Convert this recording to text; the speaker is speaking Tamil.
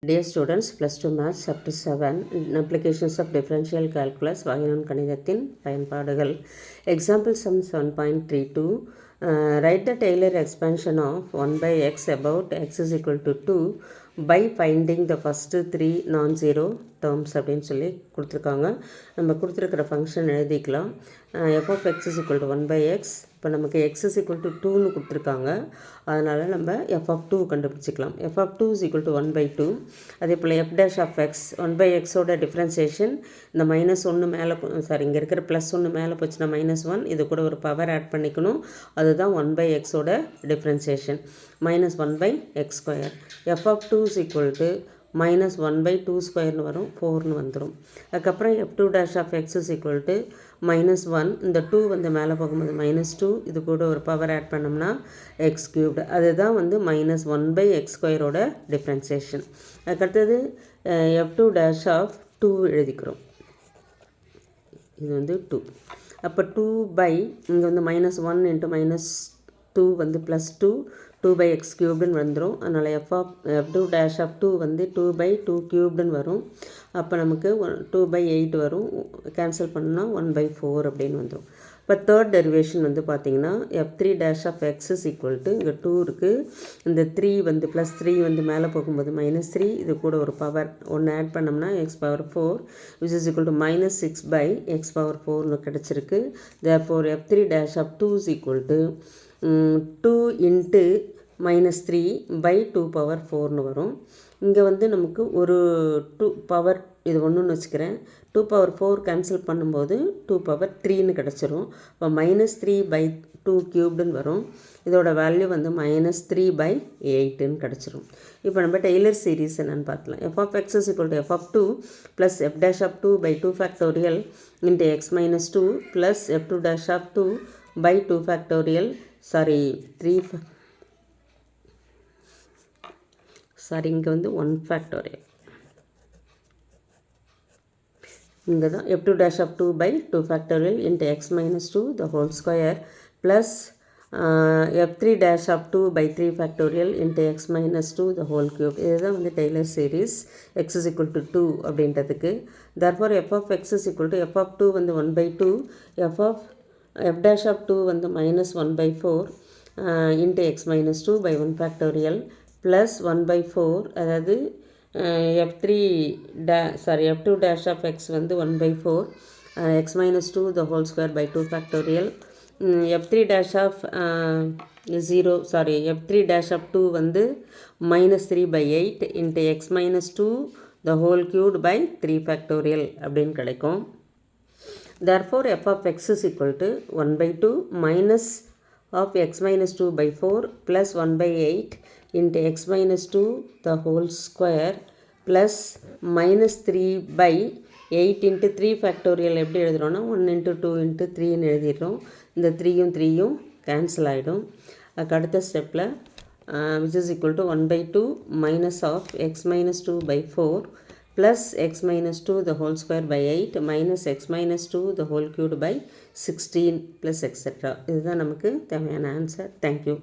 Dear students, plus 2 Maths Chapter 7 Applications of Differential Calculus வகையான கணிதத்தின் பயன்பாடுகள். Example sum 7.32 Write the Taylor expansion of 1 by x about x is equal to 2 by finding the first 3 non-zero terms அப்படின்னு சொல்லி கொடுத்துருக்காங்க. நம்ம கொடுத்துருக்கிற ஃபங்க்ஷன் எழுதிக்கலாம். f of x is equal to 1 by x. இப்போ நமக்கு x is equal to 2னு கொடுத்துருக்காங்க. அதனால் நம்ம f of 2 கண்டுபிடிச்சிக்கலாம். f of 2 is equal to 1 by 2. அதே போல் f dash of x 1 by xோட டிஃப்ரென்சியேஷன் இந்த -1 மேலே இங்கே இருக்கிற +1 மேலே போச்சுன்னா -1 இது கூட ஒரு பவர் ஆட் பண்ணிக்கணும். அதுதான் 1 by xோட differentiation -1 by x square. f of 2 is equal to -1 by 2 squareனு வரும் 4னு வந்துடும். அதுக்கப்புறம் f2 dash of x is equal to -1 இந்த 2 வந்து மேலே போகும்போது -2 இது கூட ஒரு பவர் ஆட் பண்ணோம்னா x cubed. அதுதான் வந்து -1 by x squareோட டிஃப்ரென்சியேஷன். அதுக்கடுத்தது f2 dash of 2 எழுதிக்கிறோம். இது வந்து 2. அப்போ 2 by இங்கே வந்து -1 into -2 வந்து +2 2 by x cubedனு வந்துடும். அதனால் f2 dash of 2 வந்து 2 by 2 cubedனு வரும். அப்போ நமக்கு 2 by 8 வரும். கேன்சல் பண்ணால் 1 by 4 அப்படின்னு வந்துடும். இப்போ தேர்ட் டெரிவேஷன் வந்து பார்த்திங்கன்னா f3 dash of x is equal to இங்கே 2 இருக்குது. இந்த 3 வந்து +3 வந்து மேலே போகும்போது -3 இது கூட ஒரு பவர் ஒன்று ஆட் பண்ணோம்னா x power 4 which is equal to -6 by x power 4னு கிடச்சிருக்கு. therefore f3 dash of 2 is equal to 2 into -3 by 2 power 4னு வரும். இங்கே வந்து நமக்கு ஒரு 2 பவர் இது ஒன்றுன்னு வச்சுக்கிறேன். 2 power 4 கேன்சல் பண்ணும்போது 2 power 3னு கிடச்சிரும். இப்போ -3 by 2 cubedனு வரும். இதோட வேல்யூ வந்து -3 by 8னு கிடச்சிரும். இப்போ நம்ம டெய்லர் சீரீஸ் என்னென்னு பார்க்கலாம். f of x is equal to f of 2 plus f dash of 2 by 2 factorial into x minus 2 plus f2 dash of 2 by 2 factorial இங்கே வந்து 1 factorial. இங்கே தான் f2 dash of 2 by 2 factorial into x minus 2 the whole square plus f3 dash of 2 by 3 factorial into x minus 2 the whole cube. இதுதான் வந்து Taylor series x is equal to 2 அப்படின்றதுக்கு. therefore f of x is equal to f of 2 வந்து 1 by 2 f dash of 2 வந்து -1 by 4 into x minus 2 by 1 factorial plus 1 by 4 அதாவது f2 dash of x வந்து 1 by 4 x minus 2 the whole square by 2 factorial f3 dash of f3 dash of 2 வந்து -3 by 8 into x minus 2 the whole cubed by 3 factorial அப்படின்னு கிடைக்கும். therefore f of x is equal to 1 by 2 minus of x minus 2 by 4 plus 1 by 8 into x minus 2 the whole square plus -3 by 8 into 3 factorial எப்படி எழுதுகிறோன்னா 1 into 2 into 3ன்னு எழுதிடுறோம். இந்த 3யும் 3யும் கேன்சல் ஆகிடும். அதுக்கு அடுத்த ஸ்டெப்பில் which is equal to 1 by 2 minus of x minus 2 by 4 plus x minus 2 the whole square by 8 minus x minus 2 the whole cubed by 16 plus etc. இதுதான் நமக்கு தேவையான ஆன்சர். தேங்க்யூ.